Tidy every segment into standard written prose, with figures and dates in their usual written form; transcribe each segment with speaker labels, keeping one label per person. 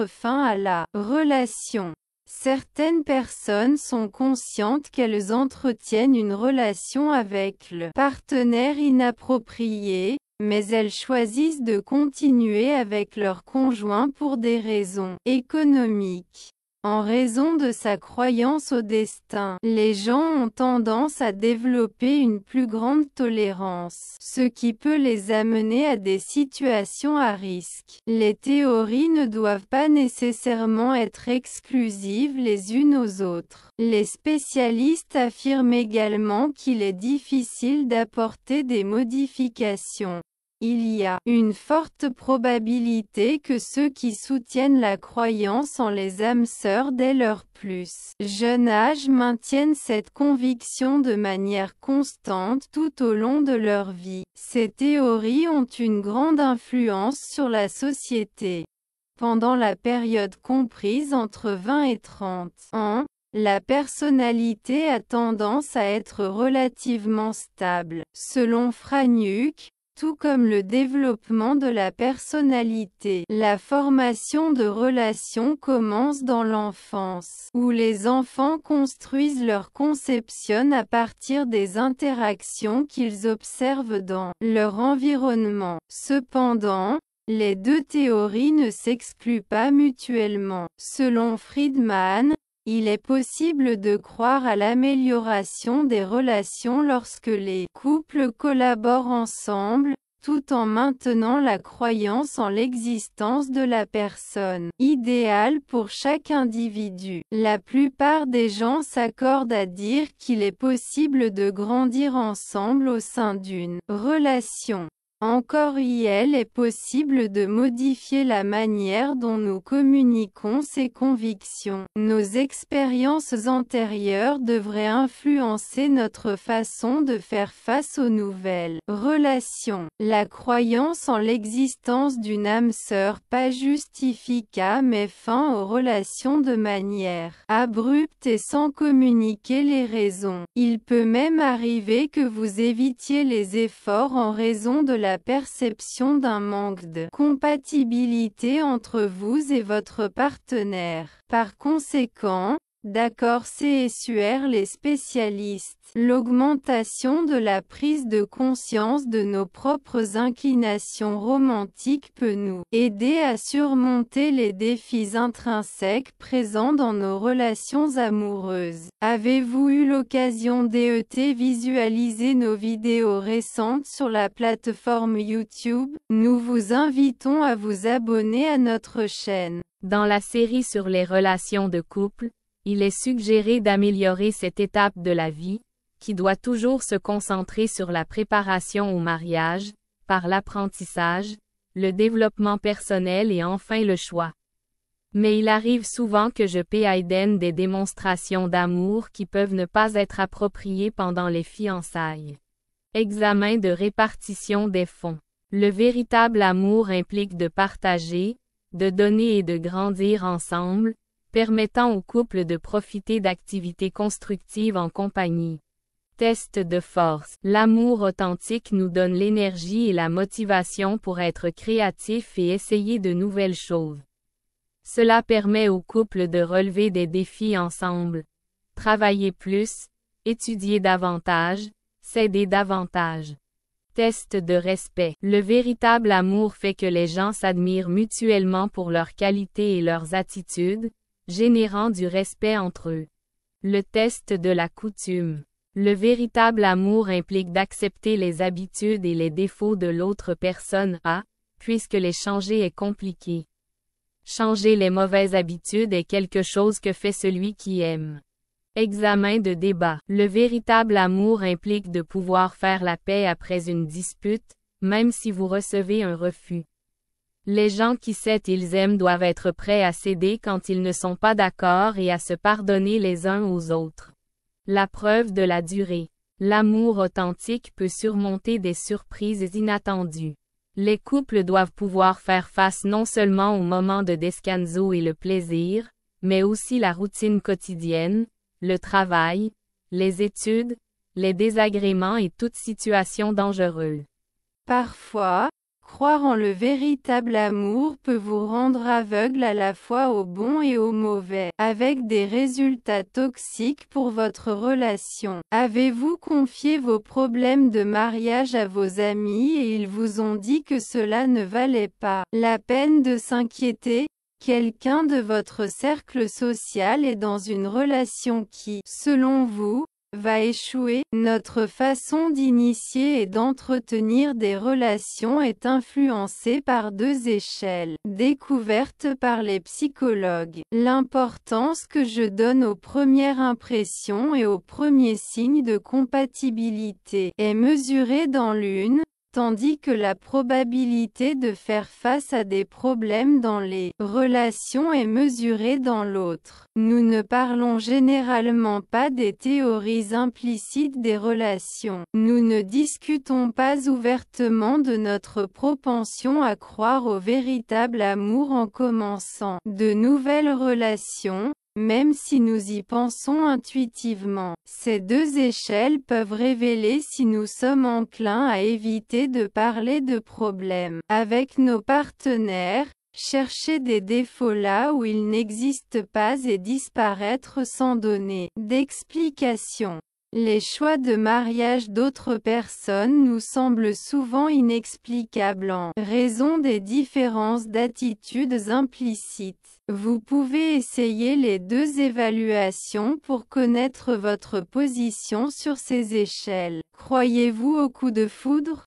Speaker 1: fin à la relation. Certaines personnes sont conscientes qu'elles entretiennent une relation avec le partenaire inapproprié, mais elles choisissent de continuer avec leur conjoint pour des raisons économiques. En raison de sa croyance au destin, les gens ont tendance à développer une plus grande tolérance, ce qui peut les amener à des situations à risque. Les théories ne doivent pas nécessairement être exclusives les unes aux autres. Les spécialistes affirment également qu'il est difficile d'apporter des modifications. Il y a une forte probabilité que ceux qui soutiennent la croyance en les âmes sœurs dès leur plus jeune âge maintiennent cette conviction de manière constante tout au long de leur vie. Ces théories ont une grande influence sur la société. Pendant la période comprise entre 20 et 30 ans, la personnalité a tendance à être relativement stable, selon Franiuk. Tout comme le développement de la personnalité, la formation de relations commence dans l'enfance, où les enfants construisent leur conception à partir des interactions qu'ils observent dans leur environnement. Cependant, les deux théories ne s'excluent pas mutuellement. Selon Friedman, il est possible de croire à l'amélioration des relations lorsque les couples collaborent ensemble, tout en maintenant la croyance en l'existence de la personne idéale pour chaque individu. La plupart des gens s'accordent à dire qu'il est possible de grandir ensemble au sein d'une relation. Encore il est possible de modifier la manière dont nous communiquons ces convictions. Nos expériences antérieures devraient influencer notre façon de faire face aux nouvelles relations. La croyance en l'existence d'une âme sœur pas justifica met fin aux relations de manière abrupte et sans communiquer les raisons. Il peut même arriver que vous évitiez les efforts en raison de la perception d'un manque de compatibilité entre vous et votre partenaire. Par conséquent, d'accord CSUR les spécialistes, l'augmentation de la prise de conscience de nos propres inclinations romantiques peut nous aider à surmonter les défis intrinsèques présents dans nos relations amoureuses. Avez-vous eu l'occasion d'ET visualiser nos vidéos récentes sur la plateforme YouTube? Nous vous invitons à vous abonner à notre chaîne.
Speaker 2: Dans la série sur les relations de couple, il est suggéré d'améliorer cette étape de la vie, qui doit toujours se concentrer sur la préparation au mariage, par l'apprentissage, le développement personnel et enfin le choix. Mais il arrive souvent que je paie des démonstrations d'amour qui peuvent ne pas être appropriées pendant les fiançailles. Examen de répartition des fonds. Le véritable amour implique de partager, de donner et de grandir ensemble, permettant au couple de profiter d'activités constructives en compagnie. Test de force. L'amour authentique nous donne l'énergie et la motivation pour être créatifs et essayer de nouvelles choses. Cela permet au couple de relever des défis ensemble, travailler plus, étudier davantage, s'aider davantage. Test de respect. Le véritable amour fait que les gens s'admirent mutuellement pour leurs qualités et leurs attitudes, générant du respect entre eux. Le test de la coutume. Le véritable amour implique d'accepter les habitudes et les défauts de l'autre personne puisque les changer est compliqué. Changer les mauvaises habitudes est quelque chose que fait celui qui aime. Examen de débat. Le véritable amour implique de pouvoir faire la paix après une dispute, même si vous recevez un refus. Les gens qui ils aiment doivent être prêts à céder quand ils ne sont pas d'accord et à se pardonner les uns aux autres. La preuve de la durée. L'amour authentique peut surmonter des surprises inattendues. Les couples doivent pouvoir faire face non seulement au moment de descanso et le plaisir, mais aussi la routine quotidienne, le travail, les études, les désagréments et toute situation dangereuse.
Speaker 1: Parfois, Croire en le véritable amour peut vous rendre aveugle à la fois au bon et au mauvais, avec des résultats toxiques pour votre relation. Avez-vous confié vos problèmes de mariage à vos amis et ils vous ont dit que cela ne valait pas la peine de s'inquiéter? Quelqu'un de votre cercle social est dans une relation qui, selon vous, va échouer. Notre façon d'initier et d'entretenir des relations est influencée par deux échelles, découvertes par les psychologues. L'importance que je donne aux premières impressions et aux premiers signes de compatibilité est mesurée dans l'une, tandis que la probabilité de faire face à des problèmes dans les relations est mesurée dans l'autre. Nous ne parlons généralement pas des théories implicites des relations. Nous ne discutons pas ouvertement de notre propension à croire au véritable amour en commençant de nouvelles relations, même si nous y pensons intuitivement. Ces deux échelles peuvent révéler si nous sommes enclins à éviter de parler de problèmes avec nos partenaires, chercher des défauts là où ils n'existent pas et disparaître sans donner d'explication. Les choix de mariage d'autres personnes nous semblent souvent inexplicables en raison des différences d'attitudes implicites. Vous pouvez essayer les deux évaluations pour connaître votre position sur ces échelles. Croyez-vous au coup de foudre?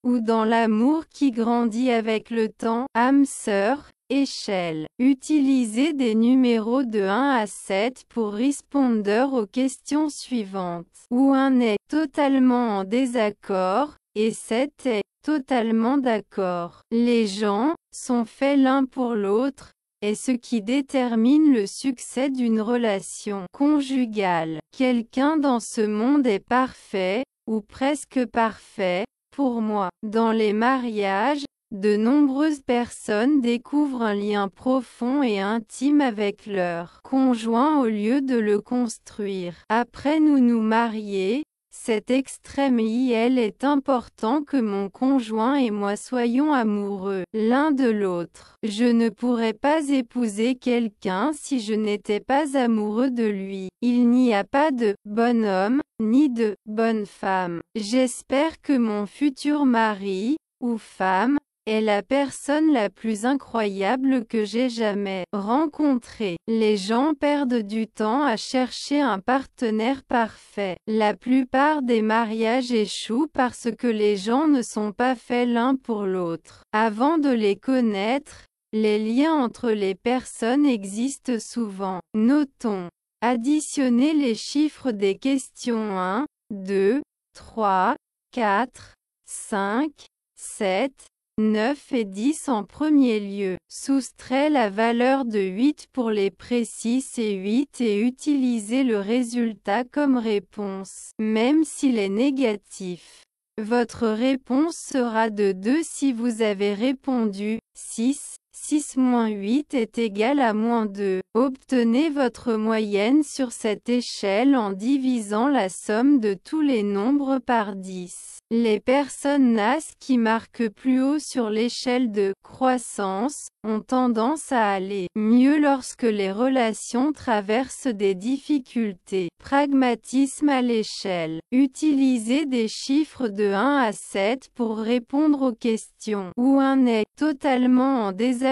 Speaker 1: Ou dans l'amour qui grandit avec le temps? Âme sœur, échelle. Utilisez des numéros de 1 à 7 pour répondre aux questions suivantes. Où 1 est totalement en désaccord, et 7 est totalement d'accord. Les gens sont faits l'un pour l'autre, est ce qui détermine le succès d'une relation conjugale. Quelqu'un dans ce monde est parfait, ou presque parfait, pour moi. Dans les mariages, de nombreuses personnes découvrent un lien profond et intime avec leur conjoint au lieu de le construire. Après nous marier, cet extrême IL est important que mon conjoint et moi soyons amoureux l'un de l'autre. Je ne pourrais pas épouser quelqu'un si je n'étais pas amoureux de lui. Il n'y a pas de bon homme, ni de bonne femme. J'espère que mon futur mari, ou femme, est la personne la plus incroyable que j'ai jamais rencontrée. Les gens perdent du temps à chercher un partenaire parfait. La plupart des mariages échouent parce que les gens ne sont pas faits l'un pour l'autre. Avant de les connaître, les liens entre les personnes existent souvent. Notons. Additionnez les chiffres des questions 1, 2, 3, 4, 5, 7, 9 et 10 en premier lieu. Soustrait la valeur de 8 pour les précis et 8 et utilisez le résultat comme réponse, même s'il est négatif. Votre réponse sera de 2 si vous avez répondu 6. 6-8 est égal à -2. Obtenez votre moyenne sur cette échelle en divisant la somme de tous les nombres par 10. Les personnes NAS qui marquent plus haut sur l'échelle de croissance ont tendance à aller mieux lorsque les relations traversent des difficultés. Pragmatisme à l'échelle. Utilisez des chiffres de 1 à 7 pour répondre aux questions. Où 1 est totalement en désaccord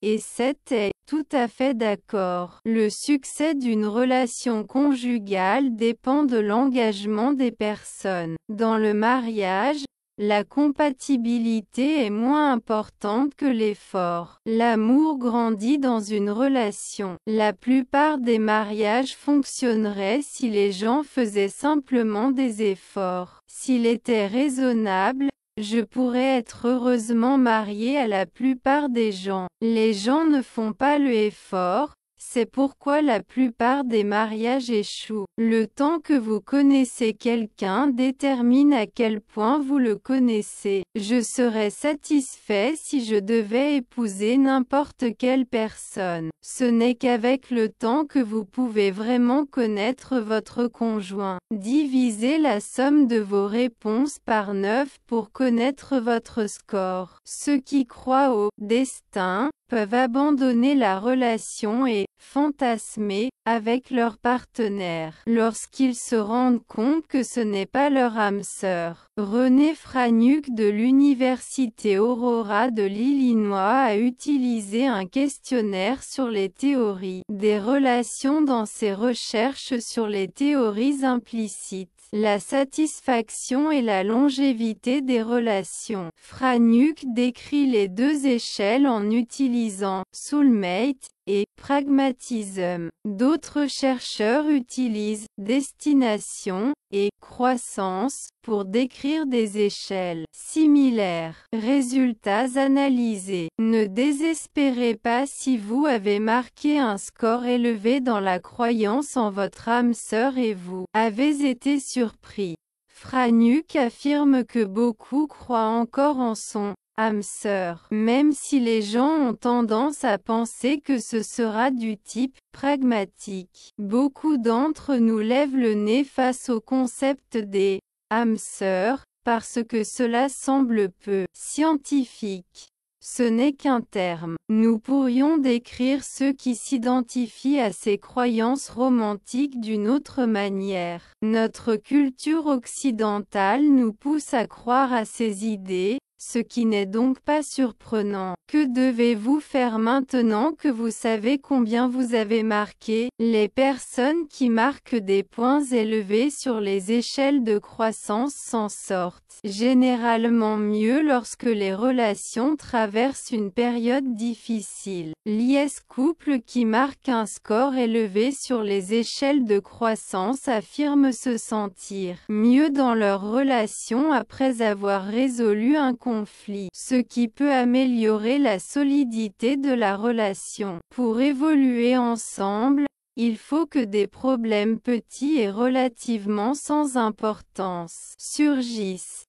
Speaker 1: et 7 est tout à fait d'accord. Le succès d'une relation conjugale dépend de l'engagement des personnes. Dans le mariage, la compatibilité est moins importante que l'effort. L'amour grandit dans une relation. La plupart des mariages fonctionneraient si les gens faisaient simplement des efforts. S'il était raisonnable, je pourrais être heureusement marié à la plupart des gens. Les gens ne font pas le effort, C'est pourquoi la plupart des mariages échouent. Le temps que vous connaissez quelqu'un détermine à quel point vous le connaissez. Je serais satisfait si je devais épouser n'importe quelle personne. Ce n'est qu'avec le temps que vous pouvez vraiment connaître votre conjoint. Divisez la somme de vos réponses par 9 pour connaître votre score. Ceux qui croient au destin peuvent abandonner la relation et fantasmer avec leur partenaire lorsqu'ils se rendent compte que ce n'est pas leur âme sœur. René Franuc de l'Université Aurora de l'Illinois a utilisé un questionnaire sur les théories des relations dans ses recherches sur les théories implicites, la satisfaction et la longévité des relations. Franuc décrit les deux échelles en utilisant soulmate et pragmatisme. D'autres chercheurs utilisent destination et croissance pour décrire des échelles similaires. Résultats analysés. Ne désespérez pas si vous avez marqué un score élevé dans la croyance en votre âme sœur et vous avez été surpris. Franuc affirme que beaucoup croient encore en son âme sœur, même si les gens ont tendance à penser que ce sera du type pragmatique. Beaucoup d'entre nous lèvent le nez face au concept des âmes sœurs, parce que cela semble peu scientifique. Ce n'est qu'un terme. Nous pourrions décrire ceux qui s'identifient à ces croyances romantiques d'une autre manière. Notre culture occidentale nous pousse à croire à ces idées, ce qui n'est donc pas surprenant. Que devez-vous faire maintenant que vous savez combien vous avez marqué? Les personnes qui marquent des points élevés sur les échelles de croissance s'en sortent généralement mieux lorsque les relations traversent une période difficile. L'IS couple qui marque un score élevé sur les échelles de croissance affirme se sentir mieux dans leur relation après avoir résolu un conflit, ce qui peut améliorer la solidité de la relation. Pour évoluer ensemble, il faut que des problèmes petits et relativement sans importance surgissent.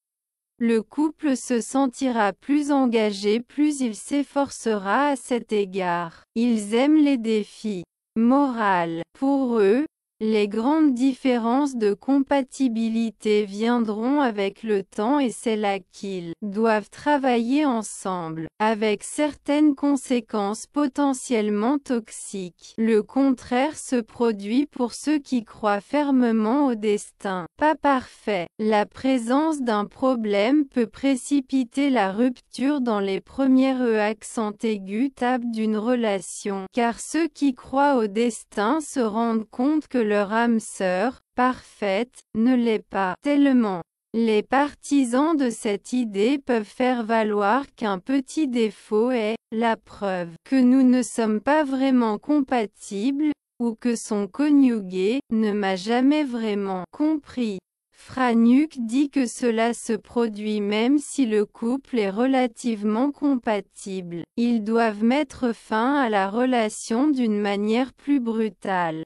Speaker 1: Le couple se sentira plus engagé plus il s'efforcera à cet égard. Ils aiment les défis. Morale. Pour eux, les grandes différences de compatibilité viendront avec le temps et c'est là qu'ils doivent travailler ensemble, avec certaines conséquences potentiellement toxiques. Le contraire se produit pour ceux qui croient fermement au destin. Pas parfait. La présence d'un problème peut précipiter la rupture dans les premières accents aigus tables d'une relation, car ceux qui croient au destin se rendent compte que leur âme sœur, parfaite, ne l'est pas tellement. Les partisans de cette idée peuvent faire valoir qu'un petit défaut est la preuve que nous ne sommes pas vraiment compatibles, ou que son conjugué ne m'a jamais vraiment compris. Franuc dit que cela se produit même si le couple est relativement compatible. Ils doivent mettre fin à la relation d'une manière plus brutale.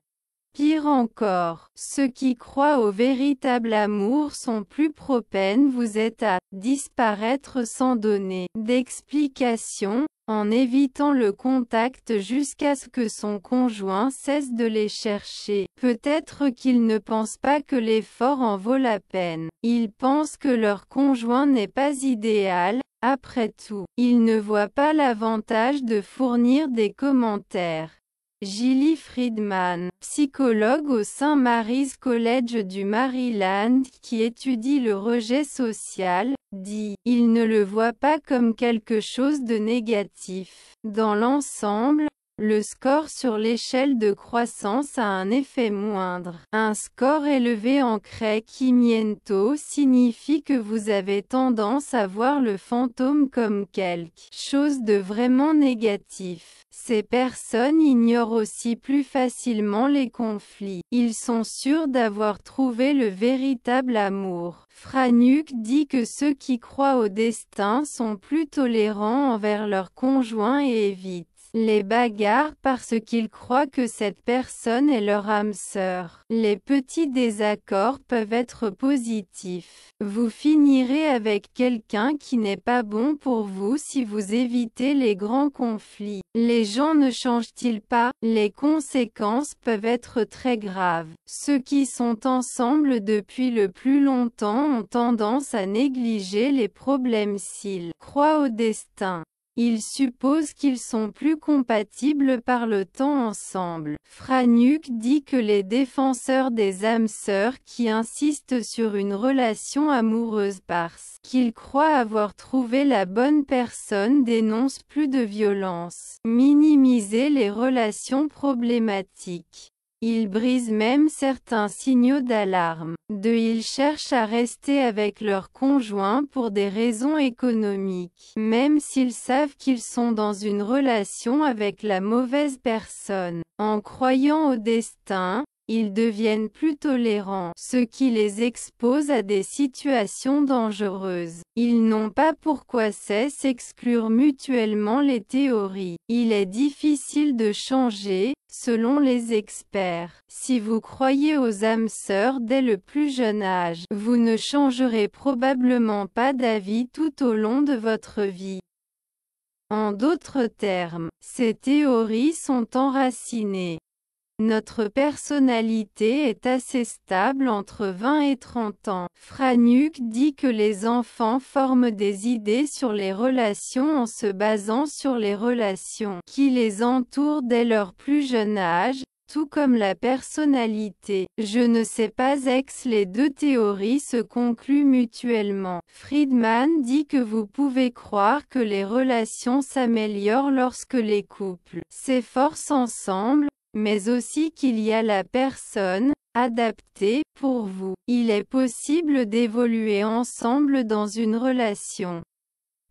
Speaker 1: Pire encore, ceux qui croient au véritable amour sont plus propenses vous êtes à disparaître sans donner d'explication, en évitant le contact jusqu'à ce que son conjoint cesse de les chercher. Peut-être qu'ils ne pensent pas que l'effort en vaut la peine. Ils pensent que leur conjoint n'est pas idéal. Après tout, ils ne voient pas l'avantage de fournir des commentaires. Gilly Friedman, psychologue au St. Mary's College du Maryland qui étudie le rejet social, dit « Il ne le voit pas comme quelque chose de négatif. Dans l'ensemble, le score sur l'échelle de croissance a un effet moindre. Un score élevé en crecimiento signifie que vous avez tendance à voir le fantôme comme quelque chose de vraiment négatif. Ces personnes ignorent aussi plus facilement les conflits. Ils sont sûrs d'avoir trouvé le véritable amour. Franuc dit que ceux qui croient au destin sont plus tolérants envers leurs conjoints et évitent Les bagarres parce qu'ils croient que cette personne est leur âme sœur. Les petits désaccords peuvent être positifs. Vous finirez avec quelqu'un qui n'est pas bon pour vous si vous évitez les grands conflits. Les gens ne changent-ils pas? Les conséquences peuvent être très graves. Ceux qui sont ensemble depuis le plus longtemps ont tendance à négliger les problèmes s'ils croient au destin. Ils supposent qu'ils sont plus compatibles par le temps ensemble. Franuk dit que les défenseurs des âmes sœurs qui insistent sur une relation amoureuse parce qu'ils croient avoir trouvé la bonne personne dénoncent plus de violence. Minimiser les relations problématiques. Ils brisent même certains signaux d'alarme. Ils cherchent à rester avec leur conjoint pour des raisons économiques, même s'ils savent qu'ils sont dans une relation avec la mauvaise personne. En croyant au destin, ils deviennent plus tolérants, ce qui les expose à des situations dangereuses. Ils n'ont pas pourquoi s'exclure mutuellement les théories. Il est difficile de changer, selon les experts. Si vous croyez aux âmes sœurs dès le plus jeune âge, vous ne changerez probablement pas d'avis tout au long de votre vie. En d'autres termes, ces théories sont enracinées. Notre personnalité est assez stable entre 20 et 30 ans. Franuk dit que les enfants forment des idées sur les relations en se basant sur les relations qui les entourent dès leur plus jeune âge, tout comme la personnalité. Je ne sais pas les deux théories se concluent mutuellement. Friedman dit que vous pouvez croire que les relations s'améliorent lorsque les couples s'efforcent ensemble, mais aussi qu'il y a la personne adaptée pour vous. Il est possible d'évoluer ensemble dans une relation.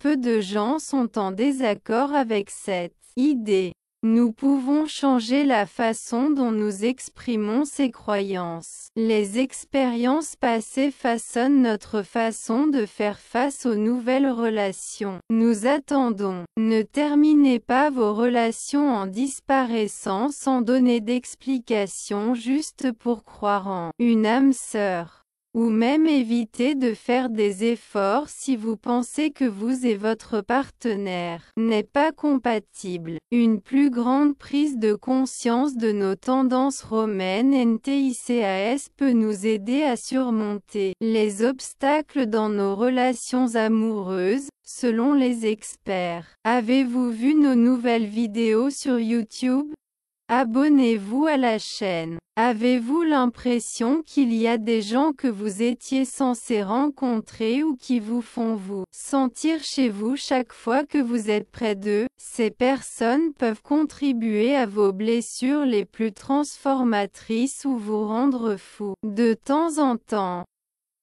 Speaker 1: Peu de gens sont en désaccord avec cette idée. Nous pouvons changer la façon dont nous exprimons ces croyances. Les expériences passées façonnent notre façon de faire face aux nouvelles relations. Nous attendons. Ne terminez pas vos relations en disparaissant sans donner d'explication juste pour croire en une âme sœur. Ou même évitez de faire des efforts si vous pensez que vous et votre partenaire n'est pas compatible. Une plus grande prise de conscience de nos tendances romaines NTICAS peut nous aider à surmonter les obstacles dans nos relations amoureuses, selon les experts. Avez-vous vu nos nouvelles vidéos sur YouTube? Abonnez-vous à la chaîne. Avez-vous l'impression qu'il y a des gens que vous étiez censés rencontrer ou qui vous font vous sentir chez vous chaque fois que vous êtes près d'eux? Ces personnes peuvent contribuer à vos blessures les plus transformatrices ou vous rendre fou. De temps en temps,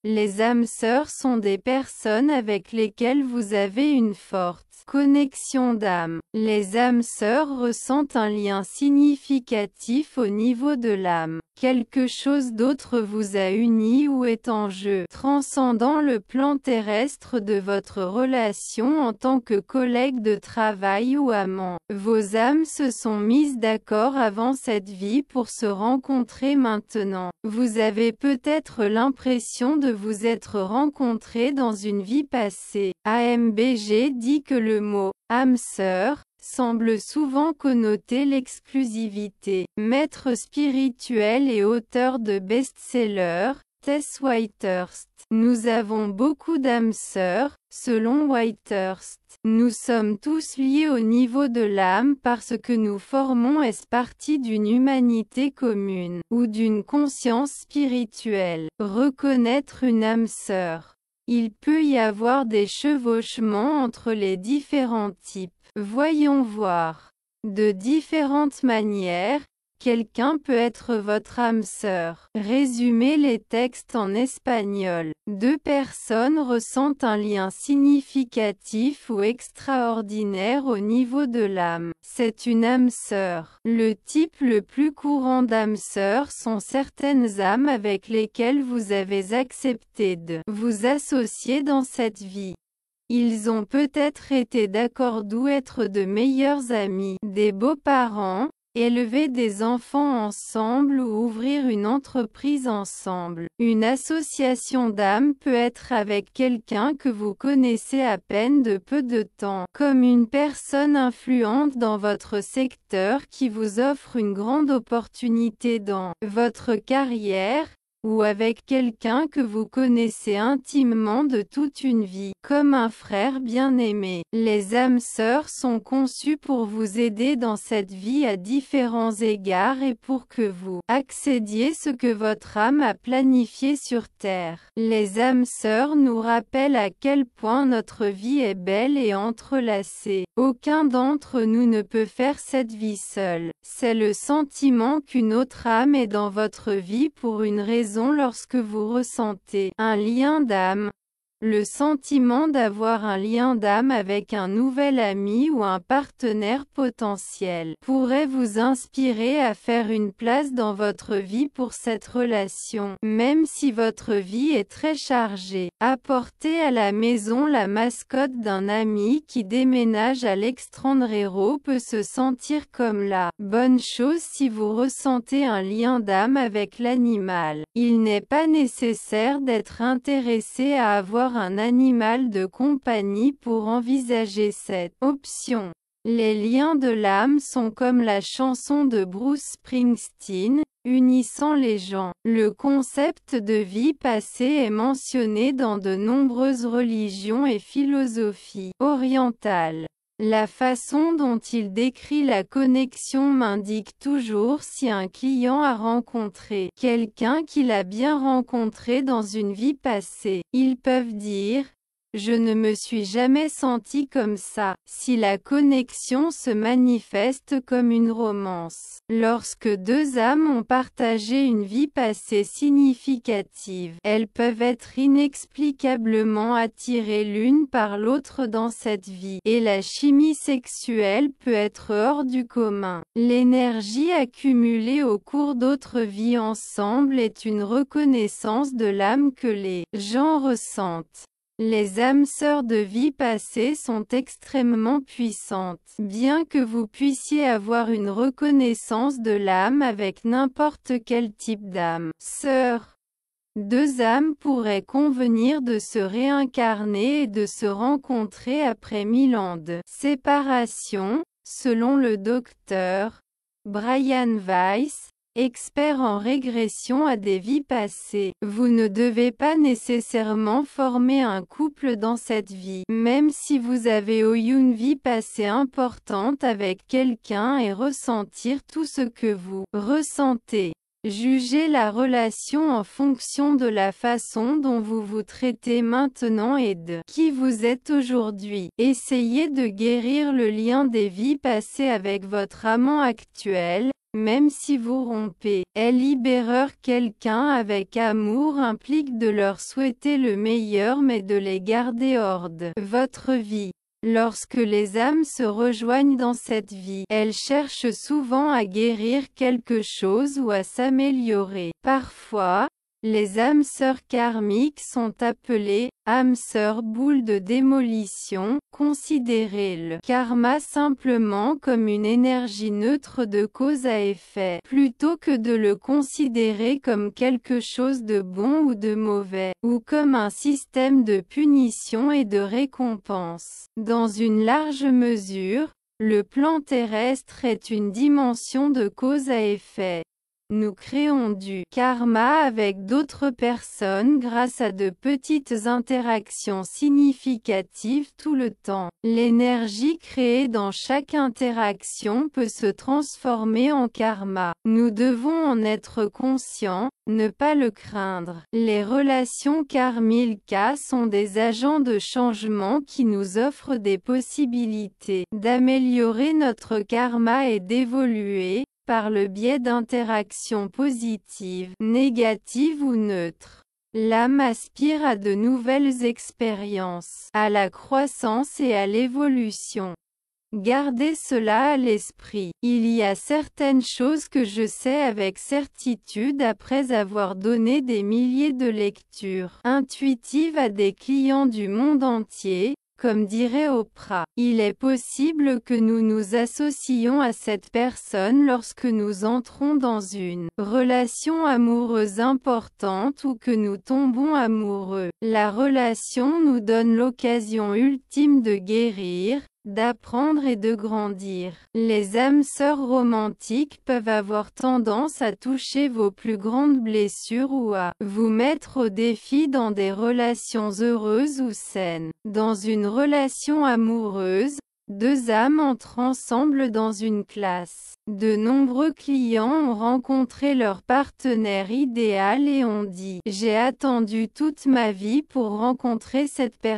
Speaker 1: les âmes sœurs sont des personnes avec lesquelles vous avez une forte connexion d'âme. Les âmes sœurs ressentent un lien significatif au niveau de l'âme. Quelque chose d'autre vous a uni ou est en jeu, transcendant le plan terrestre de votre relation en tant que collègue de travail ou amant. Vos âmes se sont mises d'accord avant cette vie pour se rencontrer maintenant. Vous avez peut-être l'impression de vous être rencontrés dans une vie passée. AMBG dit que le mot « âme sœur » semble souvent connoter l'exclusivité. Maître spirituel et auteur de best-seller, Tess Whitehurst. Nous avons beaucoup d'âmes sœurs, selon Whitehurst. Nous sommes tous liés au niveau de l'âme parce que nous formons partie d'une humanité commune, ou d'une conscience spirituelle. Reconnaître une âme sœur. Il peut y avoir des chevauchements entre les différents types. Voyons voir. De différentes manières, quelqu'un peut être votre âme sœur. Résumez les textes en espagnol. Deux personnes ressentent un lien significatif ou extraordinaire au niveau de l'âme. C'est une âme sœur. Le type le plus courant d'âme sœur sont certaines âmes avec lesquelles vous avez accepté de vous associer dans cette vie. Ils ont peut-être été d'accord d'où être de meilleurs amis, des beaux-parents, élever des enfants ensemble ou ouvrir une entreprise ensemble. Une association d'âmes peut être avec quelqu'un que vous connaissez à peine de peu de temps, comme une personne influente dans votre secteur qui vous offre une grande opportunité dans votre carrière, ou avec quelqu'un que vous connaissez intimement de toute une vie, comme un frère bien-aimé. Les âmes sœurs sont conçues pour vous aider dans cette vie à différents égards et pour que vous accédiez ce que votre âme a planifié sur terre. Les âmes sœurs nous rappellent à quel point notre vie est belle et entrelacée. Aucun d'entre nous ne peut faire cette vie seul. C'est le sentiment qu'une autre âme est dans votre vie pour une raison lorsque vous ressentez un lien d'âme. Le sentiment d'avoir un lien d'âme avec un nouvel ami ou un partenaire potentiel pourrait vous inspirer à faire une place dans votre vie pour cette relation, même si votre vie est très chargée. Apporter à la maison la mascotte d'un ami qui déménage à l'extranjero peut se sentir comme la bonne chose si vous ressentez un lien d'âme avec l'animal. Il n'est pas nécessaire d'être intéressé à avoir un animal de compagnie pour envisager cette option. Les liens de l'âme sont comme la chanson de Bruce Springsteen, unissant les gens. Le concept de vie passée est mentionné dans de nombreuses religions et philosophies orientales. La façon dont il décrit la connexion m'indique toujours si un client a rencontré quelqu'un qu'il a bien rencontré dans une vie passée. Ils peuvent dire: je ne me suis jamais senti comme ça, si la connexion se manifeste comme une romance. Lorsque deux âmes ont partagé une vie passée significative, elles peuvent être inexplicablement attirées l'une par l'autre dans cette vie, et la chimie sexuelle peut être hors du commun. L'énergie accumulée au cours d'autres vies ensemble est une reconnaissance de l'âme que les gens ressentent. Les âmes sœurs de vie passée sont extrêmement puissantes. Bien que vous puissiez avoir une reconnaissance de l'âme avec n'importe quel type d'âme sœur, deux âmes pourraient convenir de se réincarner et de se rencontrer après 1000 ans de séparation, selon le docteur Brian Weiss, expert en régression à des vies passées. Vous ne devez pas nécessairement former un couple dans cette vie, même si vous avez eu une vie passée importante avec quelqu'un et ressentir tout ce que vous ressentez. Jugez la relation en fonction de la façon dont vous vous traitez maintenant et de qui vous êtes aujourd'hui. Essayez de guérir le lien des vies passées avec votre amant actuel. Même si vous rompez, libérer quelqu'un avec amour implique de leur souhaiter le meilleur mais de les garder hors de votre vie. Lorsque les âmes se rejoignent dans cette vie, elles cherchent souvent à guérir quelque chose ou à s'améliorer. Parfois, les âmes sœurs karmiques sont appelées âmes sœurs boules de démolition. Considérez le karma simplement comme une énergie neutre de cause à effet, plutôt que de le considérer comme quelque chose de bon ou de mauvais, ou comme un système de punition et de récompense. Dans une large mesure, le plan terrestre est une dimension de cause à effet. Nous créons du karma avec d'autres personnes grâce à de petites interactions significatives tout le temps. L'énergie créée dans chaque interaction peut se transformer en karma. Nous devons en être conscients, ne pas le craindre. Les relations karmiques sont des agents de changement qui nous offrent des possibilités d'améliorer notre karma et d'évoluer par le biais d'interactions positives, négatives ou neutres. L'âme aspire à de nouvelles expériences, à la croissance et à l'évolution. Gardez cela à l'esprit. Il y a certaines choses que je sais avec certitude après avoir donné des milliers de lectures intuitives à des clients du monde entier. Comme dirait Oprah, il est possible que nous nous associons à cette personne lorsque nous entrons dans une relation amoureuse importante ou que nous tombons amoureux. La relation nous donne l'occasion ultime de guérir, d'apprendre et de grandir. Les âmes sœurs romantiques peuvent avoir tendance à toucher vos plus grandes blessures ou à vous mettre au défi dans des relations heureuses ou saines. Dans une relation amoureuse, deux âmes entrent ensemble dans une classe. De nombreux clients ont rencontré leur partenaire idéal et ont dit « J'ai attendu toute ma vie pour rencontrer cette personne ».